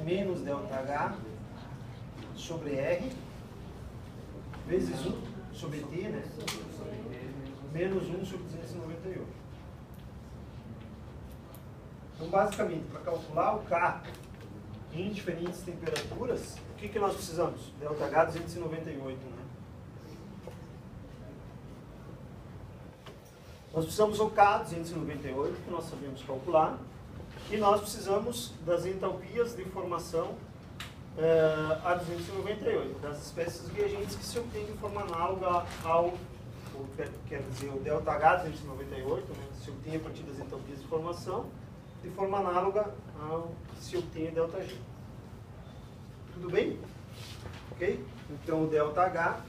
menos ΔH sobre R vezes 1 sobre T, né? Menos 1 sobre 298. Então, basicamente, para calcular o K em diferentes temperaturas, o que nós precisamos? ΔH 298, né? Nós precisamos do K 298, que nós sabemos calcular, e nós precisamos das entalpias de formação a 298, das espécies reagentes que se obtém de forma análoga ao, quer dizer, o ΔH 298, né, se obtém a partir das entalpias de formação, de forma análoga ao que se obtém ΔG. Tudo bem? Ok? Então o ΔH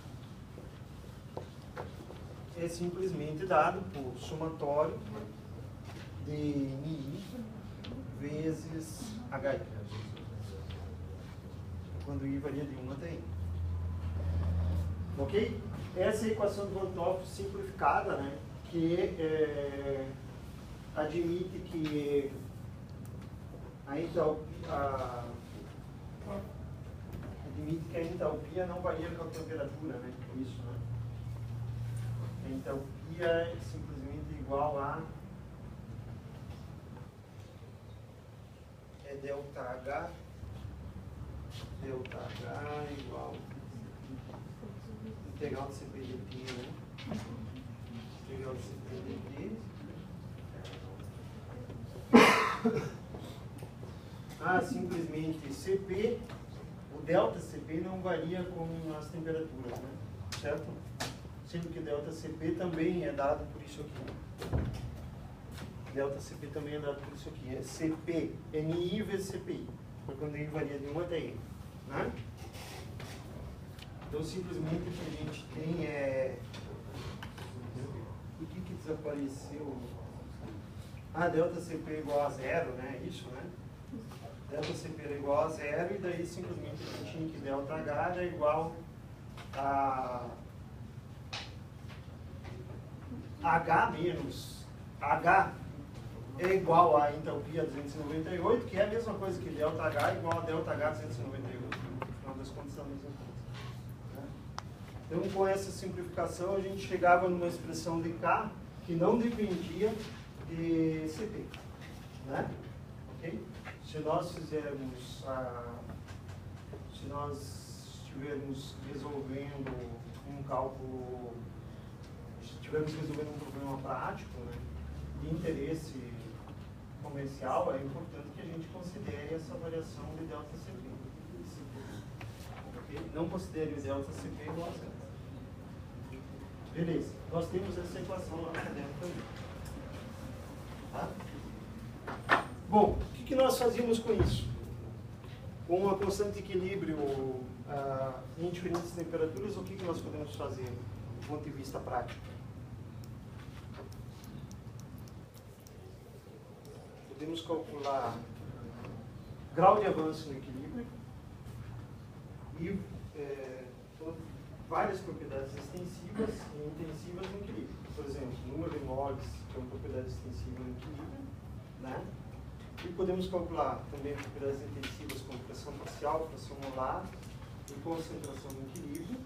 é simplesmente dado por somatório de Mi vezes HI, quando I varia de 1 até I. Ok? Essa é a equação de Van 't Hoff simplificada, né, que admite que a entalpia não varia com a temperatura, né? Isso, né? A entalpia é simplesmente igual a ΔH igual integral de CP dt, né? Integral de CP dt. Simplesmente CP, o ΔCP não varia com as temperaturas, né? Certo? Sendo que ΔCP também é dado por isso aqui. ΔCP também é dado por isso aqui. É CP, NI vezes CPI. Quando I varia de 1 até I. Né? Então, simplesmente o que a gente tem é... O que desapareceu? ΔCP igual a 0, né? Isso, né? ΔCP era igual a 0 e daí simplesmente a gente tinha que ΔH era igual a H menos H é igual a entalpia 298, que é a mesma coisa que ΔH igual a ΔH 298. No final das contas, é a mesma coisa. Né? Então, com essa simplificação, a gente chegava numa expressão de K que não dependia de CP. Né? Okay? Se nós fizermos, se nós estivermos resolvendo um cálculo, se estivermos resolvendo um problema prático, né, de interesse comercial, é importante que a gente considere essa variação de ΔCP. Okay? Não considere o ΔCP igual a 0. Beleza. Nós temos essa equação lá dentro também. Tá? Bom, o que nós fazíamos com isso? Com a constante de equilíbrio em diferentes temperaturas, o que nós podemos fazer do ponto de vista prático? Podemos calcular grau de avanço no equilíbrio e várias propriedades extensivas e intensivas no equilíbrio. Por exemplo, número de moles, que é uma propriedade extensiva no equilíbrio, né? E podemos calcular também propriedades intensivas como pressão parcial, pressão molar e concentração no equilíbrio.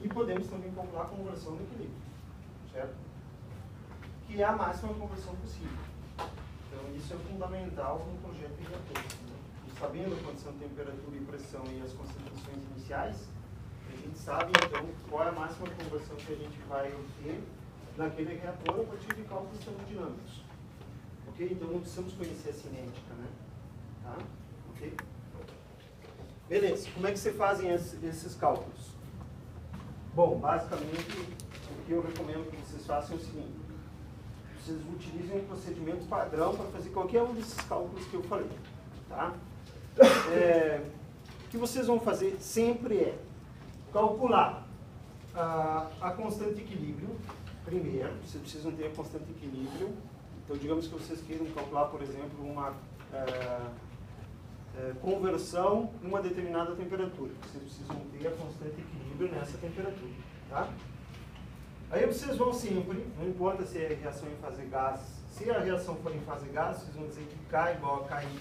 E podemos também calcular a conversão no equilíbrio, certo? Que é a máxima conversão possível. Então, isso é fundamental no projeto de reatores. Né? E sabendo a condição de temperatura e pressão e as concentrações iniciais, a gente sabe, então, qual é a máxima conversão que a gente vai obter naquele reator a partir de cálculos termodinâmicos. Ok? Então, não precisamos conhecer a cinética, né? Tá? Ok? Beleza. Como é que você fazem esses cálculos? Bom, basicamente, o que eu recomendo que vocês façam é o seguinte. Vocês utilizem um procedimento padrão para fazer qualquer um desses cálculos que eu falei. Tá? O que vocês vão fazer sempre é calcular a constante de equilíbrio primeiro. Vocês precisam ter a constante de equilíbrio. Então, digamos que vocês queiram calcular, por exemplo, uma conversão numa determinada temperatura. Vocês precisam ter a constante de equilíbrio nessa temperatura. Tá? Aí vocês vão sempre, não importa se é reação em fase gás, se a reação for em fase gás, vocês vão dizer que K igual a KY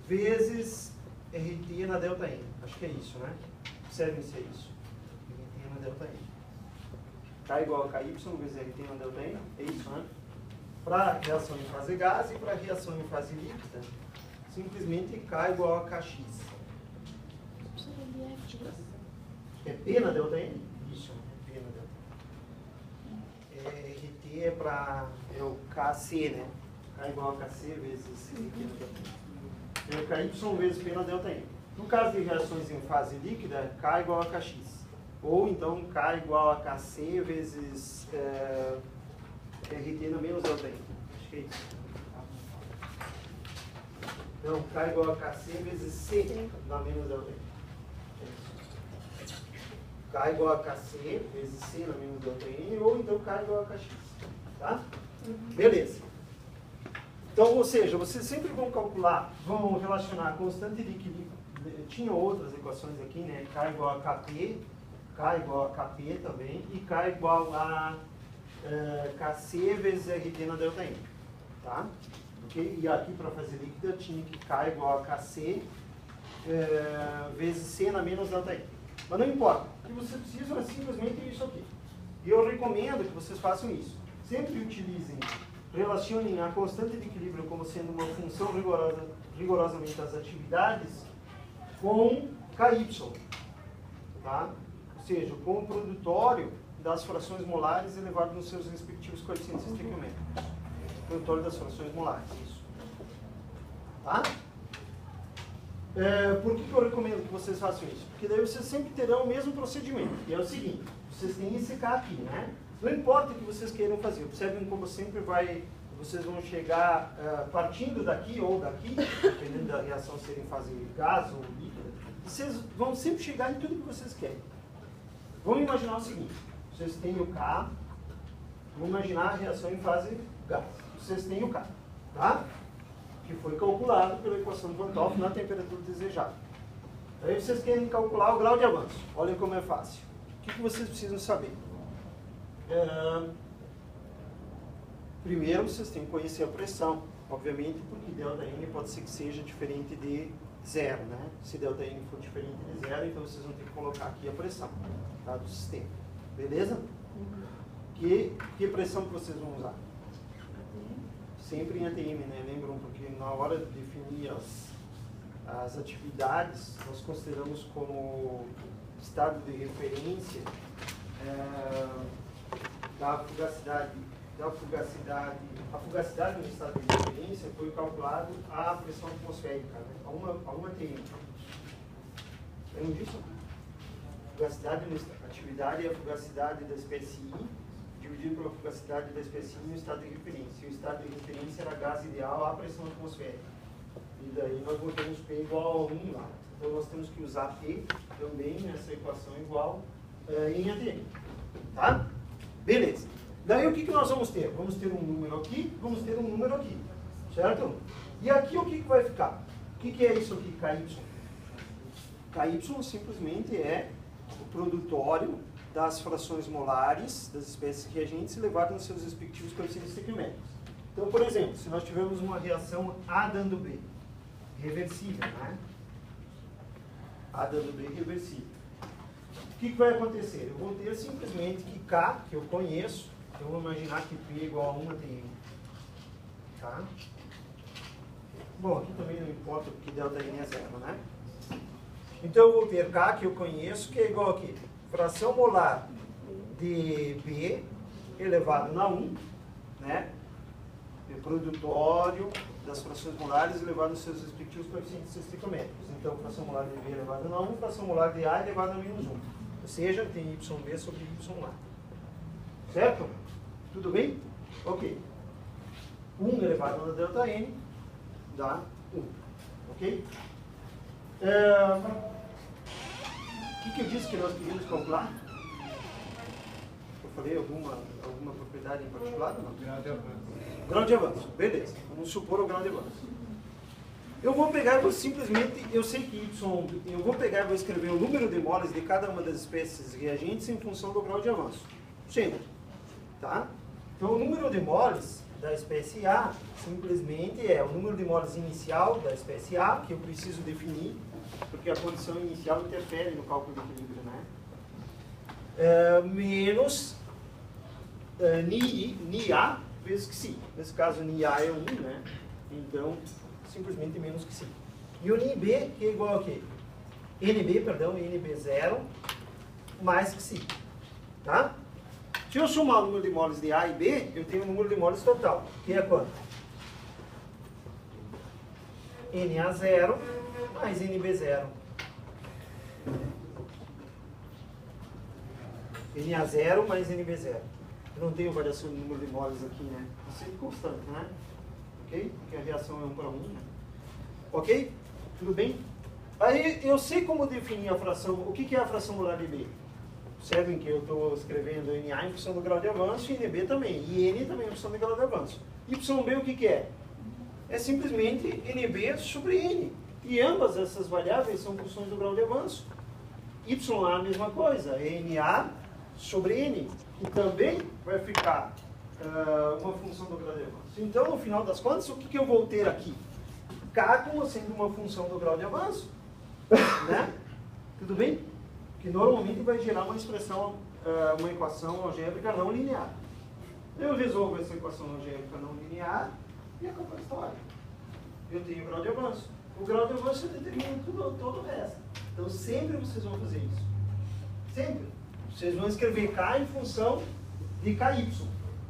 vezes RT na delta N. Acho que é isso, né? Observem se é isso. RT na delta N. K igual a KY vezes RT na delta N. É isso, né? Para reação em fase gás e para reação em fase líquida, simplesmente K igual a KX. É P na delta N? Isso, é P na delta N. RT é para o KC, né? K igual a KC vezes RT na delta N. É o KY vezes P na delta N. No caso de reações em fase líquida, K igual a KX. Ou então K igual a KC vezes RT na menos delta N. Acho que é isso. Não, K igual a KC vezes C na menos delta N. K igual a KC vezes C na menos delta N, ou então K igual a KX. Tá? Beleza. Então, ou seja, vocês sempre vão calcular, vão relacionar a constante de equilíbrio. Tinha outras equações aqui, né? K igual a KP, K igual a KP também, e K igual a KC vezes RT na delta N. Tá? Okay? E aqui para fazer líquida tinha que K igual a KC vezes C na menos delta N. Mas não importa, o que vocês precisam é simplesmente isso aqui. E eu recomendo que vocês façam isso. Sempre utilizem, relacionem a constante de equilíbrio como sendo uma função rigorosamente das atividades com KY. Tá? Ou seja, com o produtório das frações molares elevado nos seus respectivos coeficientes estequiométricos. Produtório das frações molares, isso. Tá? Por que eu recomendo que vocês façam isso? Porque daí vocês sempre terão o mesmo procedimento. E é o seguinte, vocês têm esse K aqui, né? Não importa o que vocês queiram fazer, observem como sempre vocês vão chegar partindo daqui ou daqui, dependendo da reação ser em fase gás ou líquida, vocês vão sempre chegar em tudo que vocês querem. Vamos imaginar o seguinte, vocês têm o K, vamos imaginar a reação em fase gás. Vocês têm o K, tá? Que foi calculado pela equação de Van 't Hoff na temperatura desejada. Aí vocês querem calcular o grau de avanço. Olhem como é fácil. O que vocês precisam saber? Primeiro, vocês têm que conhecer a pressão, obviamente, porque ΔN pode ser que seja diferente de zero, né? Se ΔN for diferente de zero, então vocês vão ter que colocar aqui a pressão, tá, do sistema. Beleza? Que pressão que vocês vão usar? Sempre em ATM, né? Lembram, porque na hora de definir as atividades, nós consideramos como estado de referência a fugacidade no estado de referência foi calculado a pressão atmosférica, né? a uma TM. Lembram disso? Fugacidade na atividade é a fugacidade da espécie I dividido pela fugacidade da espécie I no estado de referência. E o estado de referência era gás ideal à pressão atmosférica. E daí nós botamos P igual a 1 lá. Então nós temos que usar P também nessa equação igual em ATM. Tá? Beleza. Daí o que nós vamos ter? Vamos ter um número aqui, vamos ter um número aqui. Certo? E aqui o que vai ficar? O que é isso aqui, KY? KY simplesmente é o produtório das frações molares das espécies reagentes elevadas nos seus respectivos coeficientes estequiométricos. Então, por exemplo, se nós tivermos uma reação A dando B, reversível, né? A dando B reversível. O que vai acontecer? Eu vou ter simplesmente que K, que eu conheço, eu vou imaginar que P é igual a 1 ATM. Tá? Bom, aqui também não importa porque ΔN é zero, né? Então eu vou ter K, que eu conheço, que é igual a quê? Fração molar de B elevado na 1, né? Produtório das frações molares elevado nos seus respectivos coeficientes estequiométricos. Então, fração molar de B elevado na 1, fração molar de A elevado a menos 1. Ou seja, tem YB sobre YA. Certo? Tudo bem? Ok. 1 elevado na ΔN dá 1. Ok? O que eu disse que nós queríamos calcular? Eu falei alguma propriedade em particular? Não? Grau de avanço. Grau de avanço, beleza. Vamos supor o grau de avanço. Eu vou pegar e vou simplesmente, eu sei que Y, eu vou pegar e vou escrever o número de moles de cada uma das espécies reagentes em função do grau de avanço. Sempre. Tá? Então o número de moles da espécie A simplesmente é o número de moles inicial da espécie A, que eu preciso definir, porque a condição inicial interfere no cálculo de equilíbrio, né? Menos ni A vezes que si. Nesse caso, ni A é 1, né? Então, simplesmente menos que si. E o ni B, que é igual a quê? NB0 mais que si. Tá? Se eu somar o número de moles de A e B, eu tenho o número de moles total, que é quanto? NA0 mais NB0. NA0 mais NB0. Eu não tenho variação do número de moles aqui, né? É sempre constante, né? Ok? Porque a reação é 1 para 1, né? Ok? Tudo bem? Aí eu sei como definir a fração. O que é a fração molar de B? Observem que eu estou escrevendo NA em função do grau de avanço e NB também. E N também em função do grau de avanço. YB o que é? É simplesmente NB sobre N. E ambas essas variáveis são funções do grau de avanço. YA a mesma coisa, é NA sobre N. E também vai ficar uma função do grau de avanço. Então, no final das contas, o que eu vou ter aqui? K como sendo uma função do grau de avanço. Né? Tudo bem? Que normalmente vai gerar uma expressão, uma equação algébrica não linear. Eu resolvo essa equação algébrica não linear e acabou a história. Eu tenho o grau de avanço. O grau de avanço determina todo o resto. Então sempre vocês vão fazer isso. Sempre. Vocês vão escrever K em função de KY.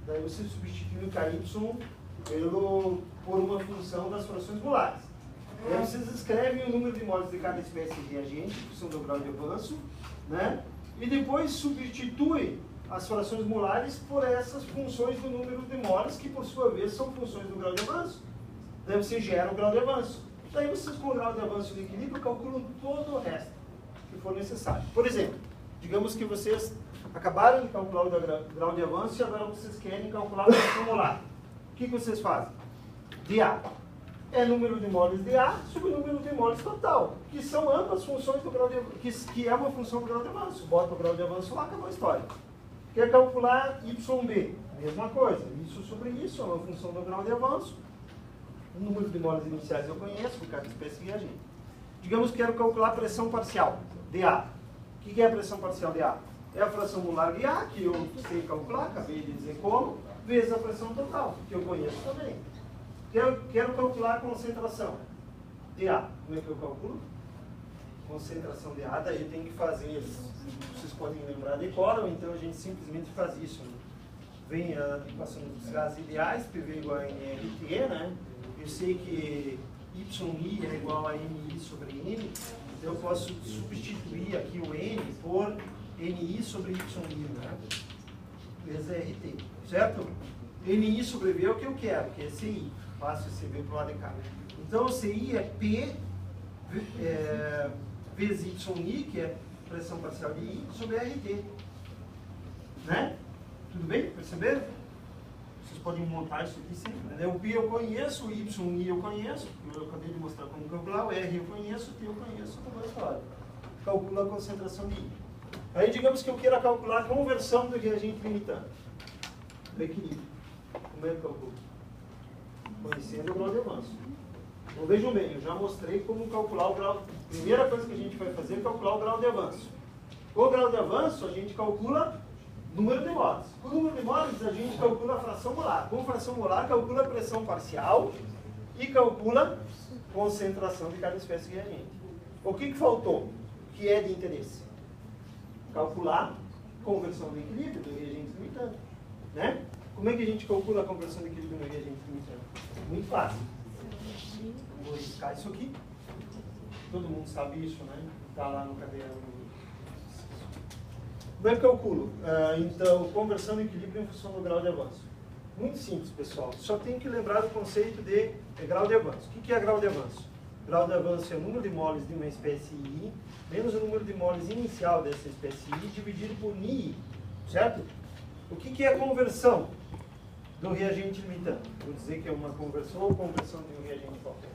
Daí você substitui o KY por uma função das frações molares. Aí vocês escrevem o número de moles de cada espécie de reagente, em função do grau de avanço, né? E depois substitui as frações molares por essas funções do número de moles, que por sua vez são funções do grau de avanço. Daí você gera o grau de avanço. Daí vocês, com o grau de avanço de equilíbrio, calculam todo o resto que for necessário. Por exemplo, digamos que vocês acabaram de calcular o grau de avanço e agora vocês querem calcular a fração molar. O que vocês fazem? dA é número de moles de A sobre o número de moles total, que são ambas funções do grau de avanço, que é uma função do grau de avanço. Bota o grau de avanço lá, acabou a história. Quer calcular YB? Mesma coisa. Isso sobre isso é uma função do grau de avanço. O número de moles iniciais eu conheço, por cada espécie de reagente. Digamos que quero calcular a pressão parcial, dA. O que é a pressão parcial dA? É a fração molar de A, que eu sei calcular, acabei de dizer como, vezes a pressão total, que eu conheço também. Quero calcular a concentração dA. Como é que eu calculo? Concentração dA, daí eu tenho que fazer, vocês podem lembrar de cor, ou então a gente simplesmente faz isso. Né? Vem a equação dos gases ideais, PV igual a NRT, né? Eu sei que YI é igual a NI sobre N, então eu posso substituir aqui o N por NI sobre YI, né? Vezes RT, certo? NI sobre V é o que eu quero, que é CI. Faço esse V para o lado de cá. Então, o CI é P vezes YI, que é pressão parcial de I, sobre RT. Né? Tudo bem? Perceberam? Vocês podem montar isso aqui sempre. Né? O P eu conheço, o YI eu conheço, eu acabei de mostrar como calcular, o R eu conheço, o T eu conheço, toda a história. Calcula a concentração de I. Aí, digamos que eu queira calcular a conversão do reagente limitante, do equilíbrio. Como é que eu calculo? Conhecendo o grau de avanço. Então vejam bem, eu já mostrei como calcular o grau. Primeira coisa que a gente vai fazer é calcular o grau de avanço. Com o grau de avanço, a gente calcula o número de moles. Com o número de moles, a gente calcula a fração molar. Com a fração molar, calcula a pressão parcial e calcula a concentração de cada espécie de reagente. O que faltou? Que é de interesse? Calcular a conversão de equilíbrio do reagente limitante. Né? Como é que a gente calcula a conversão de equilíbrio no reagente limitante? Muito fácil. Vou riscar isso aqui. Todo mundo sabe isso, né? Está lá no caderno. Como é que eu calculo? Então, conversão de equilíbrio em função do grau de avanço. Muito simples, pessoal. Só tem que lembrar do conceito de grau de avanço. O que é grau de avanço? Grau de avanço é o número de moles de uma espécie I menos o número de moles inicial dessa espécie I dividido por Ni, certo? O que é a conversão do reagente limitante? Vou dizer que é uma conversão ou conversão de um reagente qualquer.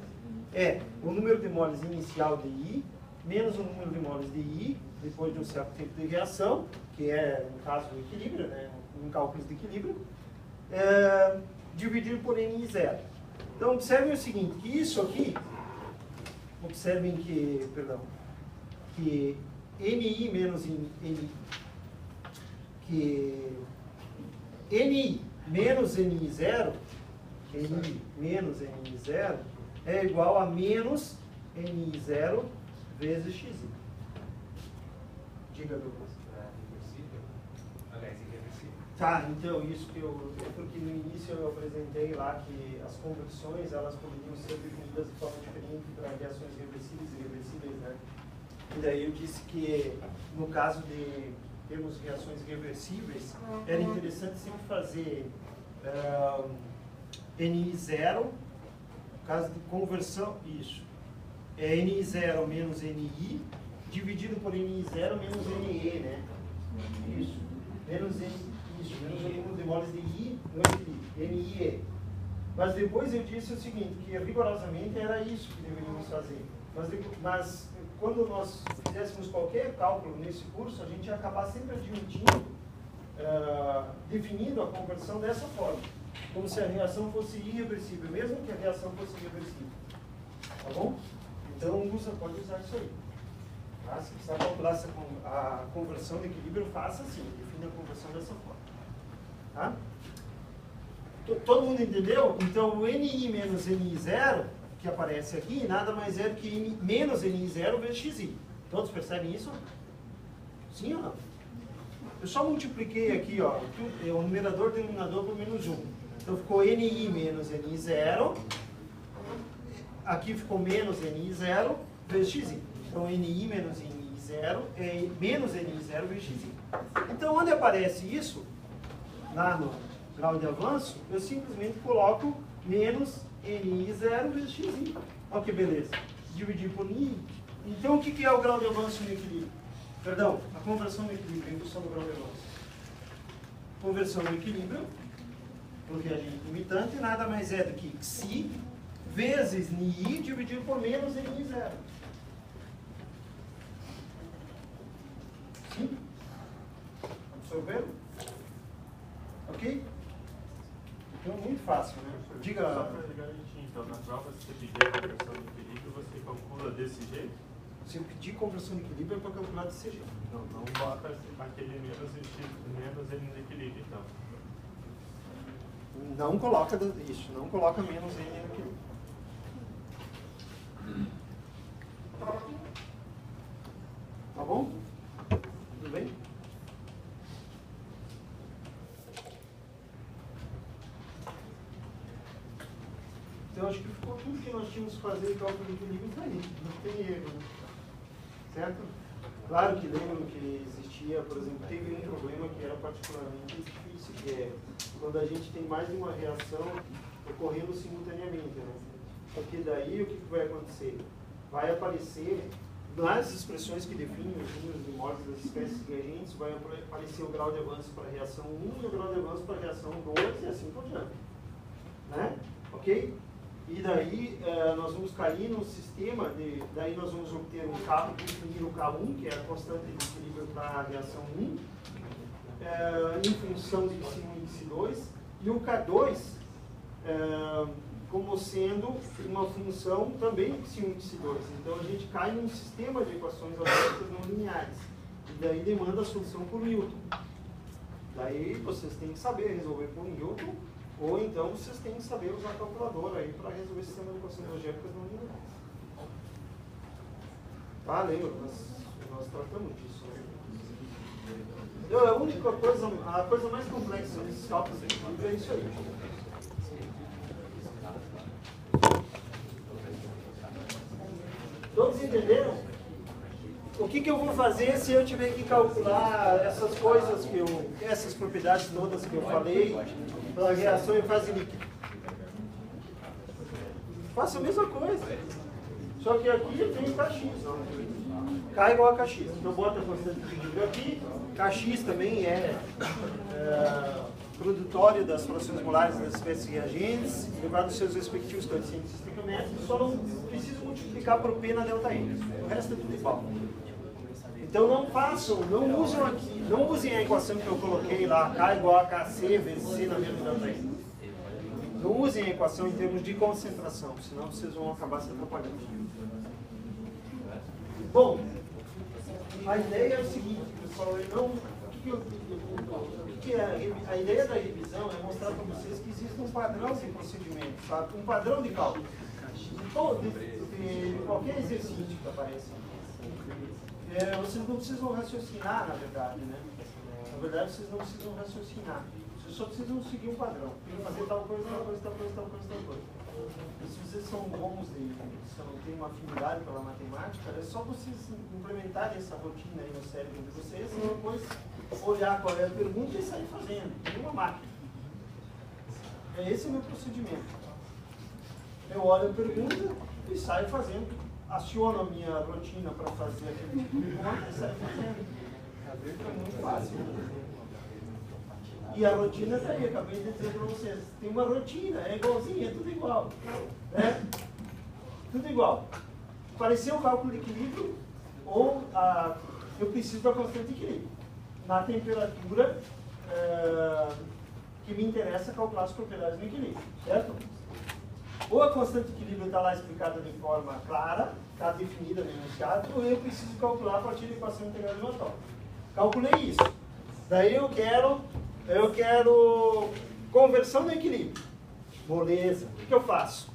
É o número de moles inicial de I menos o número de moles de I depois de um certo tempo de reação, que é, no caso, o equilíbrio, né? Em cálculos de equilíbrio, dividido por NI0. Então, observem o seguinte, que isso aqui, observem que, perdão, que NI menos NI, que NI menos NI0, NI menos NI0, é igual a menos NI0 vezes XI. Diga, Douglas. Reversível? Aliás, irreversível. Tá, então isso que é porque no início eu apresentei lá que as conversões elas poderiam ser definidas de forma diferente para reações reversíveis e irreversíveis, né? E daí eu disse que no caso de termos reações reversíveis, era interessante sempre fazer NI0, no caso de conversão, isso, é NI0 menos NI, dividido por NI0 menos NE, né? Isso, menos NI. Isso, menos o número de moles de I no equilíbrio, NIE. Mas depois eu disse o seguinte, que rigorosamente era isso que deveríamos fazer. Mas quando nós fizéssemos qualquer cálculo nesse curso, a gente ia acabar sempre admitindo, definindo a conversão dessa forma, como se a reação fosse irreversível, mesmo que a reação fosse reversível. Tá bom? Então pode usar isso aí. Tá? Se precisar calcular a conversão de equilíbrio, faça assim, define a conversão dessa forma. Tá? Todo mundo entendeu? Então o NI menos NI0, que aparece aqui, nada mais é do que menos NI0 vezes XI. Todos percebem isso? Sim ou não? Eu só multipliquei aqui, ó, o numerador e o denominador por menos 1. Então ficou NI menos NI0, aqui ficou menos NI0 vezes XI. Então NI menos NI0 é menos NI0 vezes XI. Então onde aparece isso, lá no grau de avanço, eu simplesmente coloco menos NI0 vezes XI. Olha que beleza. Dividir por NI. Então o que é o grau de avanço no equilíbrio? Perdão, a conversão no equilíbrio, a indução do grau de avanço. Conversão no equilíbrio, por reagente limitante, nada mais é do que Xi vezes NI dividido por menos NI0. Sim? Absorveram? Ok? Então, muito fácil, né? Diga. Só para ligar a gente, então, na prova, se você pedir a conversão de equilíbrio, você calcula desse jeito? Se eu pedir conversão de equilíbrio, é para calcular desse jeito. Não bota aquele menos ele no equilíbrio, então. Não coloca isso, não coloca menos N no equilíbrio. Tá bom? Tudo bem? Então, acho que ficou tudo que nós tínhamos que fazer em cálculo de equilíbrio tá aí. Não tem erro, né? Certo? Claro que lembro que existia, por exemplo, teve um problema que era particularmente difícil, que é quando a gente tem mais de uma reação ocorrendo simultaneamente, né? Porque daí o que vai acontecer? Vai aparecer, nas expressões que definem os números de moles das espécies reagentes, vai aparecer o grau de avanço para a reação 1 e o grau de avanço para a reação 2 e assim por diante. Né? Ok? E daí nós vamos cair num sistema, daí nós vamos obter um K, definir o K1, que é a constante de equilíbrio para a reação 1, em função de índice 1 e índice 2, e o K2 como sendo uma função também de índice 1 e índice 2. Então a gente cai num sistema de equações algébricas não lineares, e daí demanda a solução por Newton. Daí vocês têm que saber resolver por Newton, ou então vocês têm que saber usar a calculadora aí para resolver o sistema de equações algébricas não lineares. Tá, lembra? Nós tratamos disso. Né? Então, a única coisa, a coisa mais complexa desses cálculos de equilíbrio é isso aí. Todos entenderam? O que eu vou fazer se eu tiver que calcular essas coisas essas propriedades todas que eu falei para a reação em fase líquida? Faço a mesma coisa. Só que aqui tem Kx. K igual a Kx. Então bota a constante de equilíbrio aqui. Kx também é produtório das frações molares das espécies reagentes, elevado aos seus respectivos coeficientes estequiométricos, só não preciso multiplicar por P na ΔN. O resto é tudo igual. Então não usem a equação que eu coloquei lá, K igual a KC vezes C na mesma ΔN. Não usem a equação em termos de concentração, senão vocês vão acabar se atrapalhando. Bom, a ideia é o seguinte, pessoal, a ideia da revisão é mostrar para vocês que existe um padrão de procedimento, sabe? Um padrão de cálculo. De qualquer exercício que apareça. Vocês não precisam raciocinar, na verdade, né? Na verdade, vocês não precisam raciocinar. Vocês só precisam seguir um padrão. Tem que fazer tal coisa, tal coisa, tal coisa, tal coisa, tal coisa. E se vocês são bons têm uma afinidade pela matemática, é só vocês implementarem essa rotina aí no cérebro de vocês e depois olhar qual é a pergunta e sair fazendo. Tem uma máquina. Esse é o meu procedimento. Eu olho a pergunta e saio fazendo. Aciono a minha rotina para fazer aquele tipo de conta e saio fazendo. É muito fácil. E a rotina está aí, acabei de dizer para vocês. Tem uma rotina, é igualzinha, é tudo igual. Tudo igual. Apareceu o cálculo de equilíbrio ou eu preciso da constante de equilíbrio. Na temperatura que me interessa calcular as propriedades do equilíbrio, certo? Ou a constante de equilíbrio está lá explicada de forma clara, está definida no enunciado, ou eu preciso calcular a partir da equação integral de Newton. Calculei isso. Daí eu quero conversão do equilíbrio. Moleza. O que eu faço?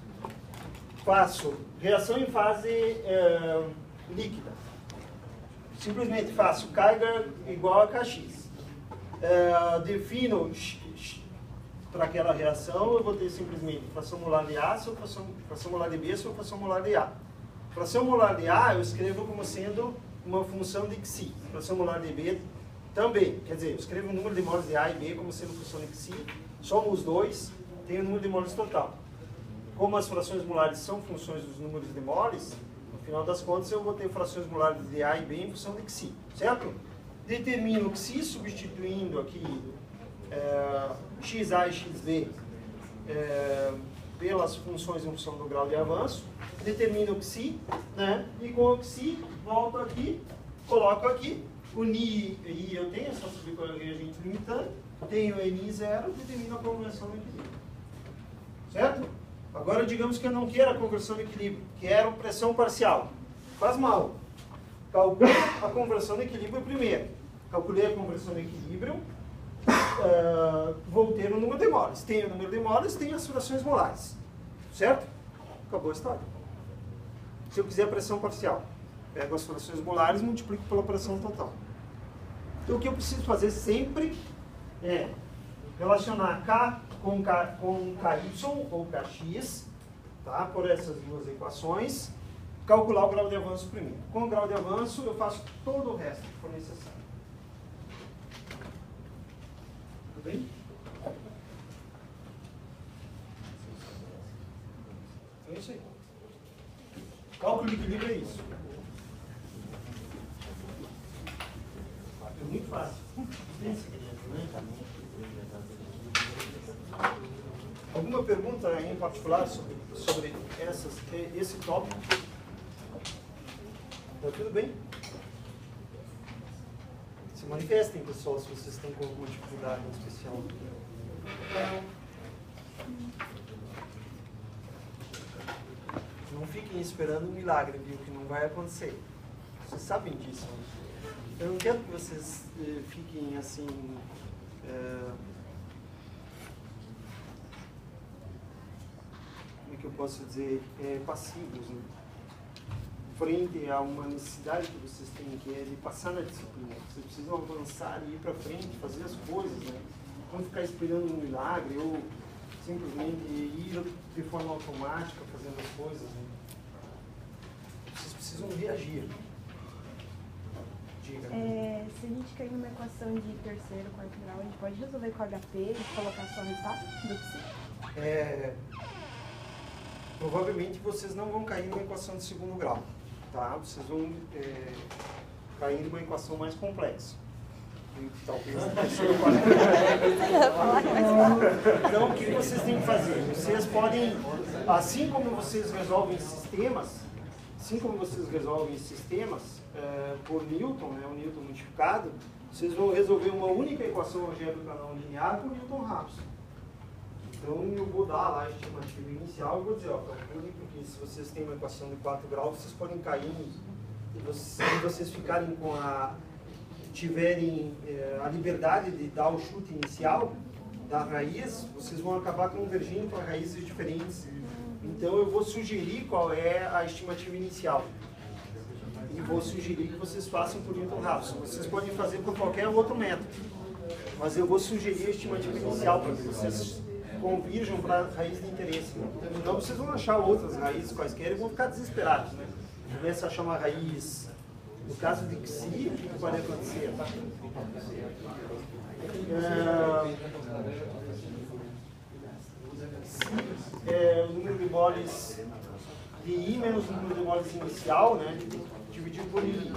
Faço reação em fase líquida. Simplesmente faço carga igual a Kx. Defino para aquela reação, eu vou ter simplesmente fração molar de A, fração molar de B, fração molar de A. Fração molar de A eu escrevo como sendo uma função de Xi. Fração molar de B também. Quer dizer, eu escrevo o número de moles de A e B como sendo função de Xi. Somo os dois, tenho o número de moles total. Como as frações molares são funções dos números de moles, no final das contas eu vou ter frações molares de A e B em função de Xi. Certo? Determino Xi substituindo aqui XA e XB pelas funções em função do grau de avanço, determino o Xi, né? E com o Xi, volto aqui, coloco aqui, o Ni e I eu tenho, é só saber qual é o reagente limitante, tenho o Ni zero, determino a conversão do equilíbrio. Certo? Agora digamos que eu não quero a conversão do equilíbrio, quero pressão parcial. Faz mal. Calculo a conversão do equilíbrio primeiro. Calculei a conversão do equilíbrio, vou ter o número de moles. Tenho o número de moles, tenho as frações molares. Certo? Acabou a história. Se eu quiser a pressão parcial, pego as frações molares e multiplico pela pressão total. Então o que eu preciso fazer sempre é relacionar K com KY ou KX, tá? Por essas duas equações, calcular o grau de avanço primeiro. Com o grau de avanço eu faço todo o resto que for necessário. Tudo bem? É isso aí. Cálculo de equilíbrio é isso. É muito fácil. Alguma pergunta em particular sobre esse tópico? Está tudo bem? Se manifestem, pessoal, se vocês estão com alguma dificuldade em especial. Não fiquem esperando um milagre, viu? Que não vai acontecer. Vocês sabem disso. Eu não quero que vocês fiquem assim... como é que eu posso dizer? Passivos, né? Frente a uma necessidade que vocês têm, que é de passar na disciplina. Vocês precisam avançar e ir para frente, fazer as coisas, né? Não ficar esperando um milagre ou simplesmente ir de forma automática fazendo as coisas, né? Vocês precisam reagir. Diga. Se a gente cair numa equação de terceiro, quarto grau, a gente pode resolver com HP e colocar só o resultado do Psi? Provavelmente vocês não vão cair numa equação de segundo grau, tá? Vocês vão cair numa equação mais complexa. Talvez Então, o que vocês têm que fazer? Vocês podem, assim como vocês resolvem sistemas, por Newton, né, o Newton modificado, vocês vão resolver uma única equação algébrica não linear por Newton-Raphson. Então eu vou dar lá a estimativa inicial e vou dizer, ó, calculem, porque se vocês têm uma equação de 4 graus, vocês podem cair, se vocês ficarem com tiverem a liberdade de dar o chute inicial da raiz, vocês vão acabar convergindo para raízes diferentes. Então eu vou sugerir qual é a estimativa inicial. E vou sugerir que vocês façam por Newton-Raphson. Vocês podem fazer por qualquer outro método. Mas eu vou sugerir a estimativa inicial para que vocês convirjam para a raiz de interesse. Então vocês vão achar outras raízes quaisquer e vão ficar desesperados, né? Começa a achar uma raiz. No caso de Xi, o que pode acontecer? O número de moles de I menos o número de moles inicial, né? Dividido por I.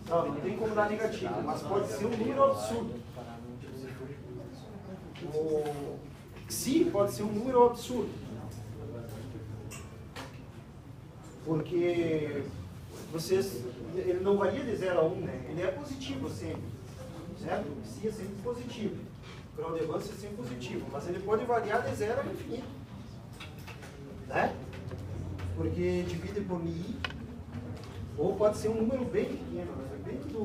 Não tem como dar negativo, mas pode ser um número absurdo. O Xi pode ser um número absurdo. Porque ele não varia de 0 a 1, né? Ele é positivo sempre, certo? O Xi é sempre positivo. O grau de avanço é sempre positivo, mas ele pode variar de 0 a infinito, né? Porque divide por I, ou pode ser um número bem pequeno, né? Dentro do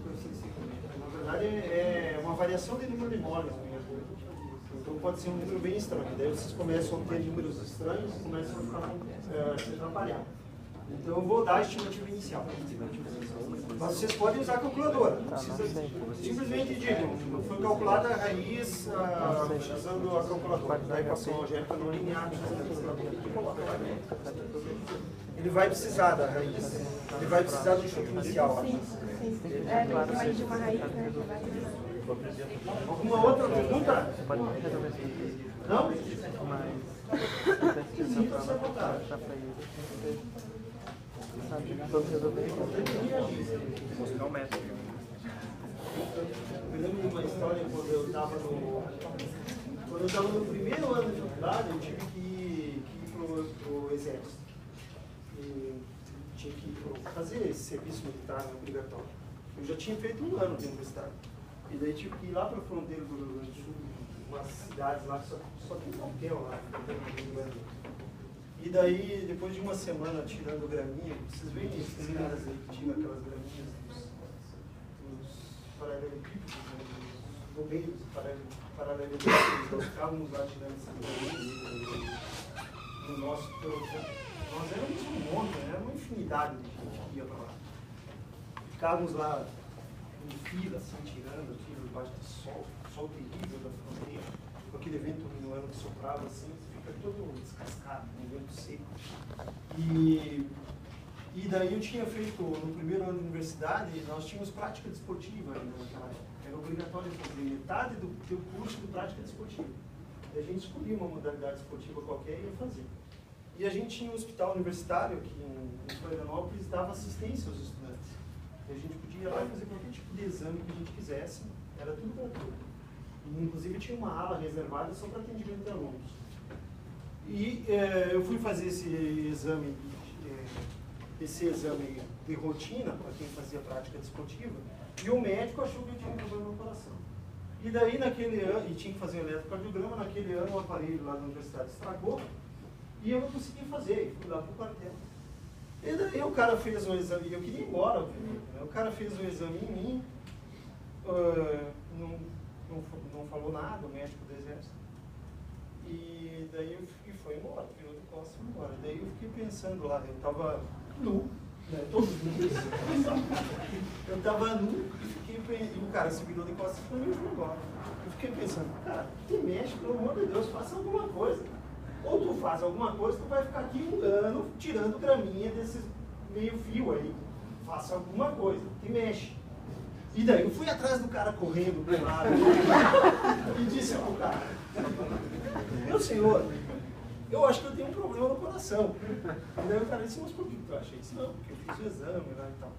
coeficiente circunferência. Na verdade, é uma variação de número de moles mesmo. Então pode ser um número bem estranho. Daí vocês começam a ter números estranhos e começam a se atrapalhar. Então eu vou dar a estimativa inicial. Mas vocês podem usar a calculadora. Não precisa, simplesmente digam, foi calculada a raiz usando a calculadora da equação algébrica não linear. Ele vai precisar da raiz. Ele vai precisar do chute inicial. Sim. Tem mais de uma raiz, né? Alguma outra pergunta? Não? Sinta-se à vontade. Mostrar o método. Eu lembro de uma história quando eu estava no primeiro ano de faculdade, eu tive que ir pro exército. E tinha que fazer esse serviço militar obrigatório. Eu já tinha feito um ano de universidade. E daí tive que ir lá para a fronteira do Rio Grande do Sul, umas cidades lá que só tem hotel lá. E daí, depois de uma semana tirando graminha, vocês veem esses caras aí que tiram aquelas graminhas dos paralelepípedos, né? Dos bombeiros paralelepípedos, nós ficávamos lá tirando essas graminhas. No nosso, nós éramos um monte, né? Era uma infinidade de gente que ia para lá. Ficávamos lá em fila, assim, tirando aquilo debaixo do sol terrível da fronteira, com aquele vento minuano que soprava assim. Todo descascado, um vento seco. E daí eu tinha feito, no primeiro ano de universidade, nós tínhamos prática desportiva ainda naquela época. Era obrigatório fazer metade do teu curso de prática desportiva. E a gente escolhia uma modalidade esportiva qualquer e ia fazer. E a gente tinha um hospital universitário que em Florianópolis dava assistência aos estudantes. E a gente podia ir lá e fazer qualquer tipo de exame que a gente quisesse, era tudo gratuito. E inclusive tinha uma ala reservada só para atendimento de alunos. E eu fui fazer esse exame de rotina, para quem fazia prática desportiva, e o médico achou que eu tinha um problema no coração. E daí, naquele ano, e tinha que fazer um eletrocardiograma, naquele ano o aparelho lá da universidade estragou, e eu não consegui fazer, e fui lá para o quartel. E daí o cara fez um exame, e eu queria ir embora, obviamente, né? O cara fez um exame em mim, não falou nada, o médico do exército. E daí eu fui embora, virou de costas e foi embora. Daí eu fiquei pensando lá, eu estava nu, né, todos nus. Eu estava nu e o cara se virou de costas para mim e foi embora. Eu fiquei pensando, cara, te mexe, pelo amor de Deus, faça alguma coisa. Ou tu faz alguma coisa, tu vai ficar aqui um ano tirando graminha desses meio fio aí. Faça alguma coisa, te mexe. E daí eu fui atrás do cara correndo pro lado e disse ao cara, meu senhor, eu acho que eu tenho um problema no coração. E daí o cara disse, mas por que tu acha isso? Não, porque eu fiz o exame lá e tal.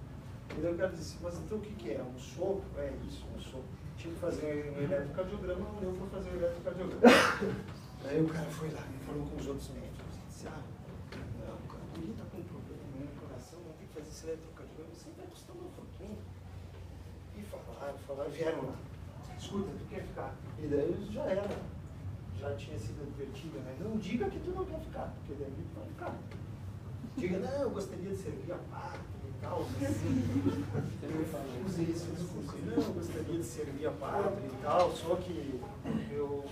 E daí o cara disse, mas então o que é? Um soco? É isso, um soco. Tinha que fazer um eletrocardiograma, não deu para fazer o eletrocardiograma. Daí o cara foi lá e falou com os outros médicos. E disse, não, cara, ninguém está com um problema no coração, não tem que fazer esse eletrocardiograma, você vai custar uma fortuna. E falaram, vieram lá. Escuta, tu quer ficar? E daí já era. já tinha sido advertida, né? Não diga que tu não quer ficar, porque daí tu vai ficar. Diga, não, eu gostaria de servir a pátria e tal. Eu usei esse discurso, não, eu gostaria de servir a pátria e tal, só que eu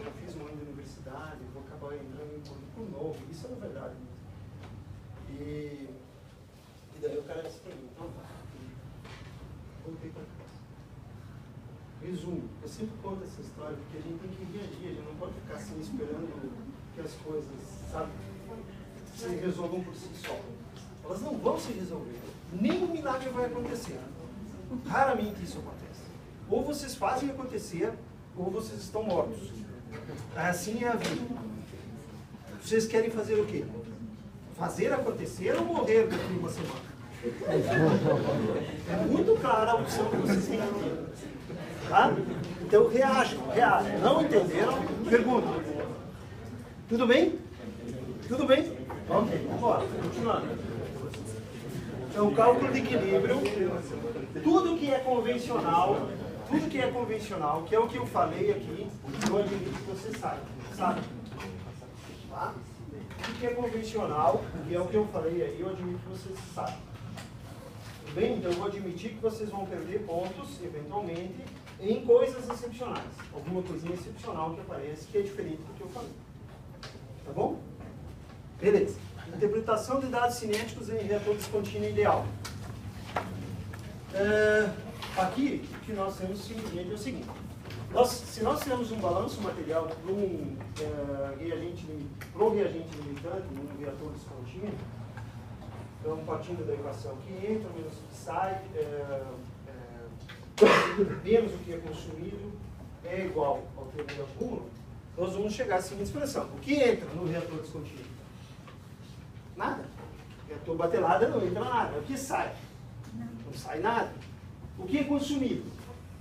já fiz um ano de universidade, vou acabar entrando em currículo novo. Isso é uma verdade mesmo. E daí o cara disse para mim, então tá, voltei para casa. Resumo, eu sempre conto essa história porque a gente tem que reagir, a gente não pode ficar assim esperando que as coisas, sabe, se resolvam por si só. Elas não vão se resolver. Nenhum milagre vai acontecer. Raramente isso acontece. Ou vocês fazem acontecer, ou vocês estão mortos. Assim é a vida. Vocês querem fazer o quê? Fazer acontecer ou morrer daqui a uma semana? É muito clara a opção que vocês têm aqui. Tá? Então reajam. Não entenderam? Perguntam. Tudo bem? Tudo bem? Ok, vamos embora. Continuando. Então, cálculo de equilíbrio. Tudo que é convencional, que é o que eu falei aqui, eu admito que você sabe. Tá? Tudo que é convencional, que é o que eu falei aí, eu admito que vocês sabem. Tudo bem? Então eu vou admitir que vocês vão perder pontos, eventualmente, em coisas excepcionais. Alguma coisinha excepcional que aparece que é diferente do que eu falei. Tá bom? Beleza. Interpretação de dados cinéticos em reator descontínuo ideal. Aqui, o que nós temos simplesmente é o seguinte. Se nós temos um balanço material para um reagente limitante, num reator descontínuo, então, partindo da equação que entra, menos o que sai, menos o que é consumido, é igual ao termo de acúmulo, nós vamos chegar à seguinte expressão. O que entra no reator descontínuo? Nada. Reator batelada não entra nada. O que sai? Não sai nada. O que é consumido?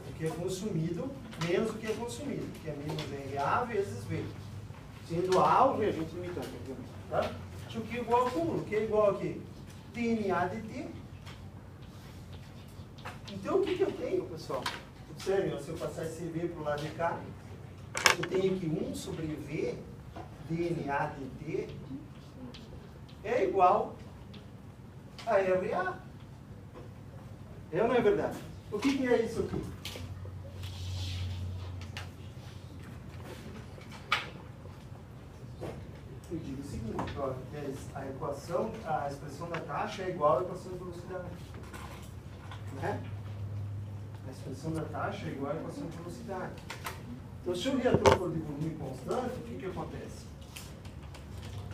O que é consumido menos o que é consumido, que é menos RA vezes V. Sendo A o reagente limitante. Tá? O que é igual ao acúmulo? O que é igual aqui? DNA de T. Então, o que eu tenho, pessoal? Observem, se eu passar esse V para o lado de cá, eu tenho aqui 1 sobre V, DNA de T, é igual a RA. É ou não é verdade? O que é isso aqui? Eu digo o seguinte, ó, a expressão da taxa é igual à equação de velocidade. Né? A expressão da taxa é igual à equação de velocidade. Então, se o reator for de volume constante, o que acontece?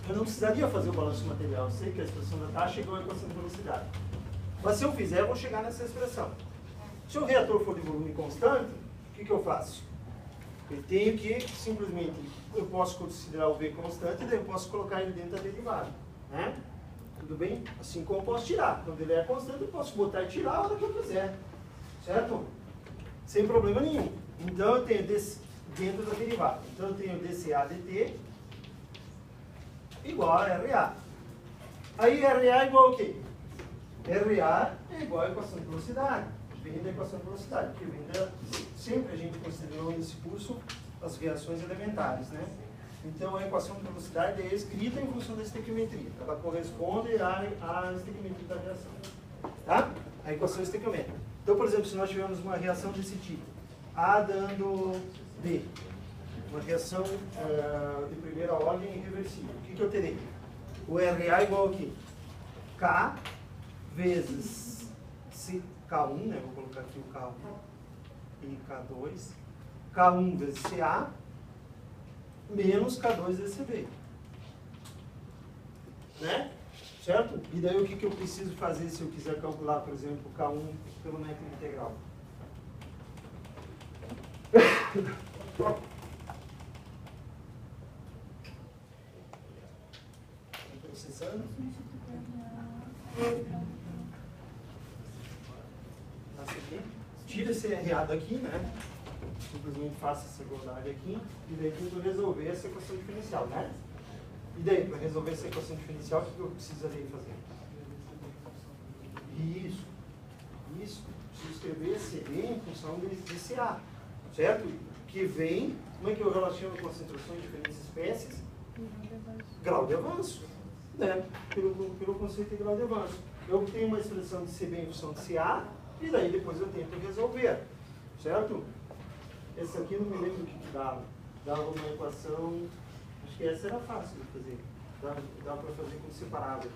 Eu não precisaria fazer o balanço material, eu sei que a expressão da taxa é igual à equação de velocidade. Mas se eu fizer, eu vou chegar nessa expressão. Se o reator for de volume constante, o que eu faço? Eu tenho que, simplesmente, eu posso considerar o V constante, daí eu posso colocar ele dentro da derivada. Né? Tudo bem? Assim como eu posso tirar. Quando ele é constante, eu posso botar e tirar a hora que eu quiser. Certo? Sem problema nenhum. Então, eu tenho dentro da derivada. Então, eu tenho dCA dt igual a RA. Aí, RA é igual ao quê? RA é igual à equação de velocidade. Vem da equação de velocidade, porque sempre a gente considerou nesse curso as reações elementares, né? Então a equação de velocidade é escrita em função da estequiometria. Ela corresponde à estequiometria da reação. Tá? A equação estequiométrica. Então, por exemplo, se nós tivermos uma reação desse tipo, A dando B, uma reação de primeira ordem irreversível, o que eu terei? O RA igual a quê? K vezes K1, né? Vou colocar aqui o K1 e K2. K1 vezes CA menos K2 vezes CB. Né? Certo? E daí o que eu preciso fazer se eu quiser calcular, por exemplo, K1 pelo método integral? Processando. Tira esse RA daqui, né? Simplesmente faça essa igualdade aqui. E daí tento resolver essa equação diferencial, né? E daí, para resolver essa equação diferencial, o que eu precisaria fazer? Isso. Preciso escrever CD em função de CA. Certo? Que vem Como é que eu relaciono concentrações de diferentes espécies? Grau de avanço. Né? Pelo conceito de grau de avanço. Eu tenho uma expressão de CB em função de CA, e daí depois eu tento resolver. Certo? Esse aqui não me lembro o que dava. Dava uma equação, acho que essa era fácil de fazer. Dá para fazer com separável.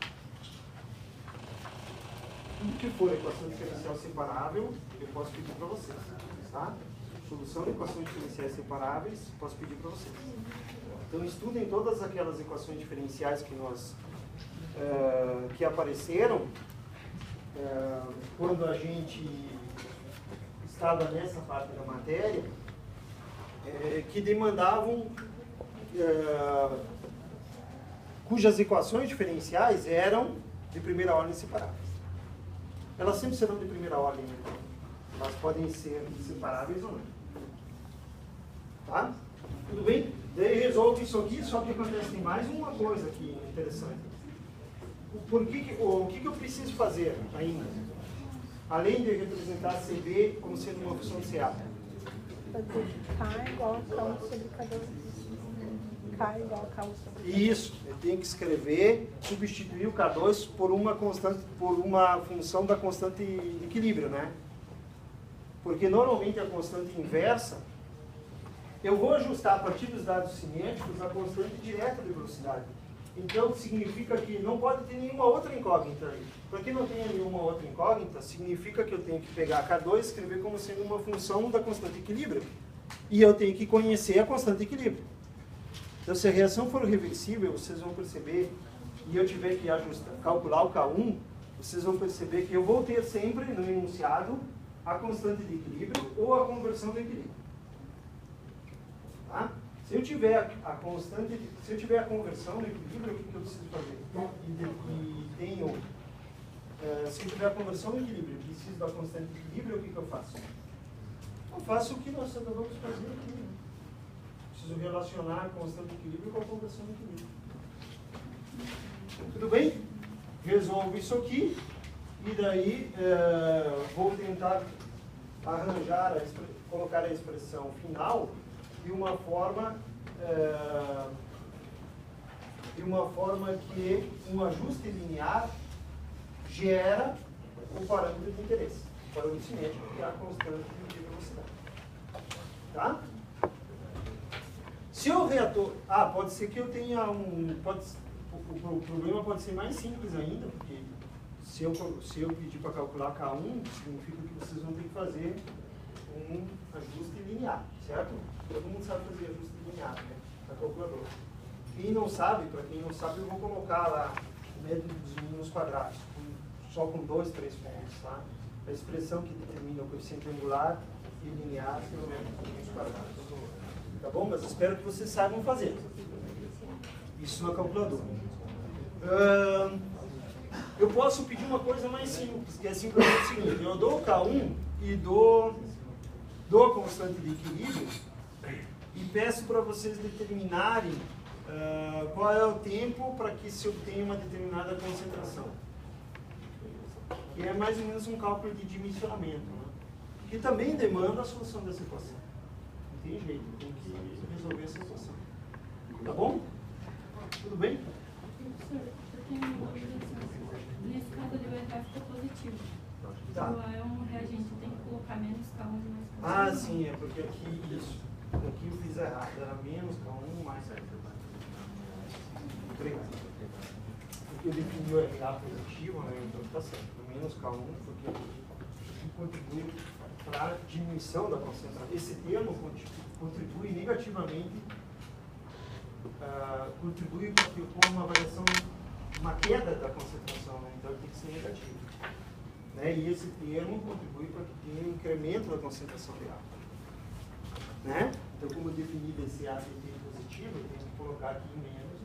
O que for equação diferencial separável, eu posso pedir para vocês. Tá? Solução de equações diferenciais separáveis, posso pedir para vocês. Então estudem todas aquelas equações diferenciais que nós que apareceram quando a gente estava nessa parte da matéria, que demandavam, cujas equações diferenciais eram de primeira ordem separáveis. Elas sempre serão de primeira ordem, né? Elas podem ser separáveis ou não. Tá? Tudo bem? Daí resolve isso aqui, só que acontece tem mais uma coisa aqui interessante. O que eu preciso fazer ainda? Além de representar CB como sendo uma função de CA. Fazer K igual a K1 sobre K2. K igual a K1 sobre K2. Isso, eu tenho que escrever, substituir o K2 por uma constante, por uma função da constante de equilíbrio, né? Porque normalmente a constante inversa, eu vou ajustar a partir dos dados cinéticos a constante direta de velocidade. Então significa que não pode ter nenhuma outra incógnita aí. Para que não tenha nenhuma outra incógnita, significa que eu tenho que pegar K2 e escrever como sendo uma função da constante de equilíbrio. E eu tenho que conhecer a constante de equilíbrio. Então se a reação for reversível, vocês vão perceber, e eu tiver que calcular o K1, vocês vão perceber que eu vou ter sempre no enunciado a constante de equilíbrio ou a conversão do equilíbrio. Tá? Se eu tiver a constante, se eu tiver a conversão do equilíbrio, o que eu preciso fazer? Se eu tiver a conversão do equilíbrio e preciso da constante de equilíbrio, o que eu faço? Eu faço o que nós acabamos de fazer aqui. Né? Preciso relacionar a constante de equilíbrio com a conversão do equilíbrio. Tudo bem? Resolvo isso aqui e daí vou tentar arranjar, colocar a expressão final de uma forma que um ajuste linear gera o parâmetro de interesse, o parâmetro cinético, que é a constante de velocidade. Tá? Se o reator... pode ser que eu tenha o problema pode ser mais simples ainda, porque se eu pedir para calcular K1, significa que vocês vão ter que fazer um ajuste linear, certo? Todo mundo sabe fazer ajuste linear, né? Na calculadora. Quem não sabe, para quem não sabe, eu vou colocar lá o método dos mínimos quadrados, só com 2, 3 pontos, tá? A expressão que determina o coeficiente angular e linear pelo método dos mínimos quadrados. Tá bom? Mas espero que vocês saibam fazer. Isso na calculadora. Eu posso pedir uma coisa mais simples, que é simplesmente o seguinte: eu dou o K1 e dou a constante de equilíbrio e peço para vocês determinarem qual é o tempo para que se obtenha uma determinada concentração. Que é mais ou menos um cálculo de dimensionamento, né? Que também demanda a solução dessa equação. Não tem jeito, tem que resolver essa equação. Tá bom? Tudo bem? Nesse caso ali o EK ficou positivo. Tá. Então é um reagente, tem que colocar menos K1 e mais K2. Sim, é porque aqui isso. Aqui eu fiz errado, era menos K1 mais K2. Porque eu defini o RH positivo, né? Então tá certo. Menos K1, porque aqui contribui para a diminuição da concentração. Esse termo contribui negativamente, contribui com uma variação, uma queda da concentração, né? Então tem que ser negativo. Né? E esse termo contribui para que tenha um incremento da concentração de água. Né? Então, como eu defini esse ACT positivo, eu tenho que colocar aqui menos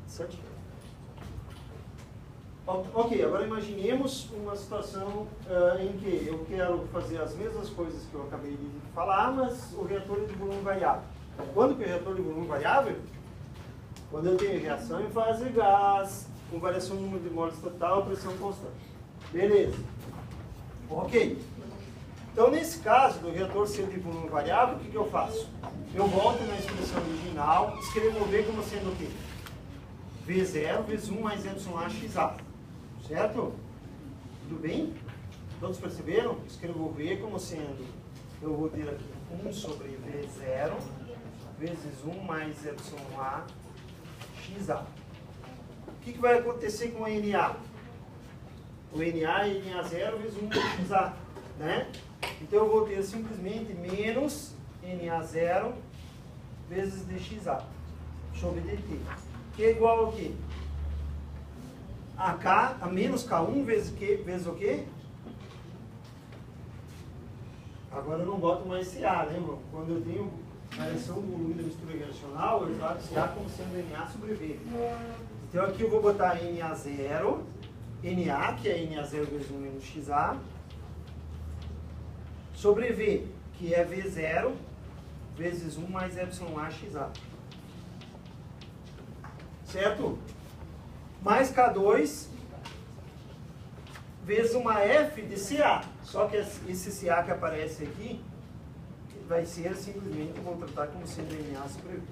certinho. Ok, agora imaginemos uma situação em que eu quero fazer as mesmas coisas que eu acabei de falar, mas o reator é de volume variável. Quando que o reator é de volume variável? Quando eu tenho reação em fase de gás, com variação no número de moles total, pressão constante. Beleza. Ok. Então, nesse caso do reator ser de volume variável, o que eu faço? Eu volto na expressão original, escrevo V como sendo o quê? V0 vezes 1 mais YA. Certo? Tudo bem? Todos perceberam? Escrevo V como sendo, eu vou ter aqui 1 sobre V0 vezes 1 mais YA. O que vai acontecer com o NA? O NA é NA0 vezes 1 XA, né? Então eu vou ter simplesmente menos NA0 vezes dXA sobre dt, que é igual ao quê? A K, a menos K1 vezes o quê? Agora eu não boto mais CA, lembra? Quando eu tenho variação do volume da mistura reacional, eu trato CA como sendo NA sobre V. Então aqui eu vou botar NA0, NA, que é NA0 vezes 1 menos XA, sobre V, que é V0 vezes 1 mais YAXA. Certo? Mais K2 vezes uma F de CA. Só que esse CA que aparece aqui vai ser simplesmente, eu vou tratar como sendo NA sobre V.